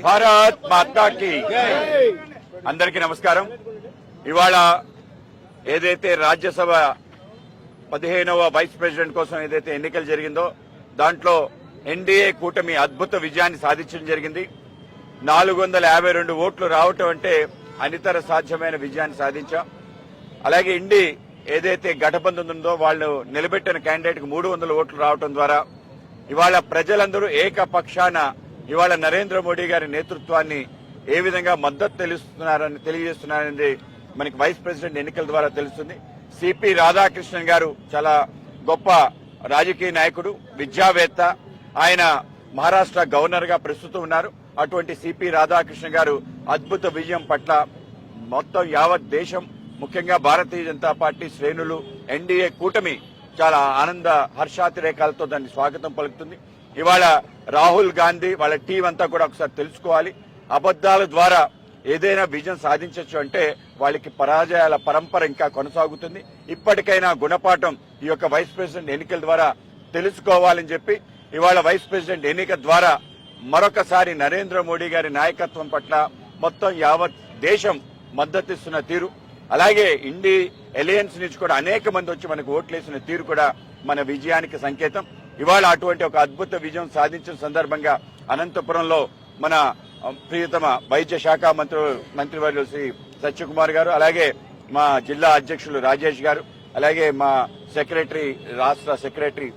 భారత్ మాతా key అందరికీ నమస్కారం. ఇవాళ ఏదైతే రాజ్యసభ 15వ వైస్ ప్రెసిడెంట్ కోసం ఏదైతే ఎన్నికలు జరిగిందో దాంట్లో ఎన్డీఏ కూటమి అద్భుత విజయాన్ని సాధించడం జరిగింది. 452 ఓట్లు రావటం అంటే అనితర సాధ్యమైన విజయాన్ని సాధించాం. అలాగే ఇండి ఏదైతే గఠబంధన్ ఉందో వాళ్ళు నిలబెట్టిన క్యాండిడేట్ కు 300 ఓట్లు రావటం ద్వారా ఇవాళ ప్రజలందరూ ఏకపక్షాన ఇవాళ నరేంద్ర మోడీ గారి నేతృత్వాన్ని ఏ విధంగా మద్దతు తెలియజేస్తున్నారనేది మనకి వైస్ ప్రెసిడెంట్ ఎన్నికల ద్వారా తెలుస్తుంది. సిపి రాధాకృష్ణన్ గారు చాలా గొప్ప రాజకీయ నాయకుడు, విద్యావేత్త. ఆయన మహారాష్ట్ర గవర్నర్ గా ప్రస్తుతం ఉన్నారు. అటువంటి సిపి రాధాకృష్ణ గారు అద్భుత విజయం పట్ల మొత్తం యావత్ దేశం, ముఖ్యంగా భారతీయ జనతా పార్టీ శ్రేణులు, ఎన్డీఏ కూటమి చాలా ఆనంద హర్షాతిరేకాలతో దాన్ని స్వాగతం పలుకుతుంది. ఇవాళ రాహుల్ గాంధీ వాళ్ళ టీం అంతా కూడా ఒకసారి తెలుసుకోవాలి. అబద్దాల ద్వారా ఏదైనా విజయం సాధించవచ్చు అంటే వాళ్ళకి పరాజయాల పరంపర ఇంకా కొనసాగుతుంది. ఇప్పటికైనా గుణపాఠం ఈ యొక్క వైస్ ప్రెసిడెంట్ ఎన్నికల ద్వారా తెలుసుకోవాలని చెప్పి ఇవాళ వైస్ ప్రెసిడెంట్ ఎన్నిక ద్వారా మరొకసారి నరేంద్ర మోడీ గారి నాయకత్వం పట్ల మొత్తం యావత్ దేశం మద్దతిస్తున్న తీరు, అలాగే ఇండి అలయన్స్ నుంచి కూడా అనేక మంది వచ్చి మనకు ఓట్లేసిన తీరు కూడా మన విజయానికి సంకేతం. ఇవాళ అటువంటి ఒక అద్భుత విజయం సాధించిన సందర్భంగా అనంతపురంలో మన ప్రియతమ వైద్య శాఖ మంత్రివర్యులు శ్రీ సత్యకుమార్ గారు, అలాగే మా జిల్లా అధ్యక్షులు రాజేష్ గారు, అలాగే మా రాష్ట్ర సెక్రటరీ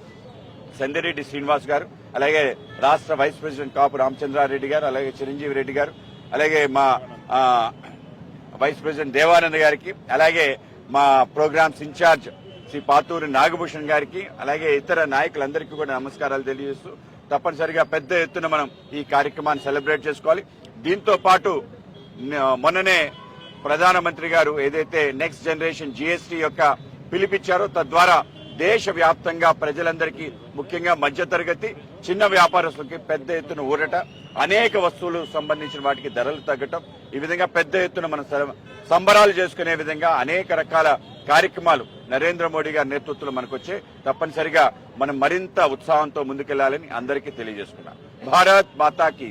సందిరెడ్డి శ్రీనివాస్ గారు, అలాగే రాష్ట్ర వైస్ ప్రెసిడెంట్ కాపు రామచంద్రారెడ్డి గారు, అలాగే చిరంజీవి రెడ్డి గారు, అలాగే మా వైస్ ప్రెసిడెంట్ దేవానంద్ గారికి, అలాగే మా ప్రోగ్రామ్స్ ఇన్ఛార్జ్ శ్రీ పాతూరి నాగభూషణ్ గారికి, అలాగే ఇతర నాయకులందరికీ కూడా నమస్కారాలు తెలియజేస్తూ తప్పనిసరిగా పెద్ద ఎత్తున మనం ఈ కార్యక్రమాన్ని సెలబ్రేట్ చేసుకోవాలి. దీంతో పాటు మొన్ననే ప్రధానమంత్రి గారు ఏదైతే నెక్స్ట్ జనరేషన్ జీఎస్టీ యొక్క పిలిపిచ్చారో తద్వారా దేశవ్యాప్తంగా ప్రజలందరికీ, ముఖ్యంగా మధ్యతరగతి చిన్న వ్యాపారస్తులకి పెద్ద ఎత్తున ఊరట, అనేక వస్తువులు సంబంధించిన వాటికి ధరలు తగ్గటం, ఈ విధంగా పెద్ద ఎత్తున మనం సంబరాలు చేసుకునే విధంగా అనేక రకాల కార్యక్రమాలు నరేంద్ర మోడీ గారి నేతృత్వంలో మనకు వచ్చే తప్పనిసరిగా మనం మరింత ఉత్సాహంతో ముందుకెళ్లాలని అందరికీ తెలియజేసుకున్నాం. భారత్ మాతా కీ.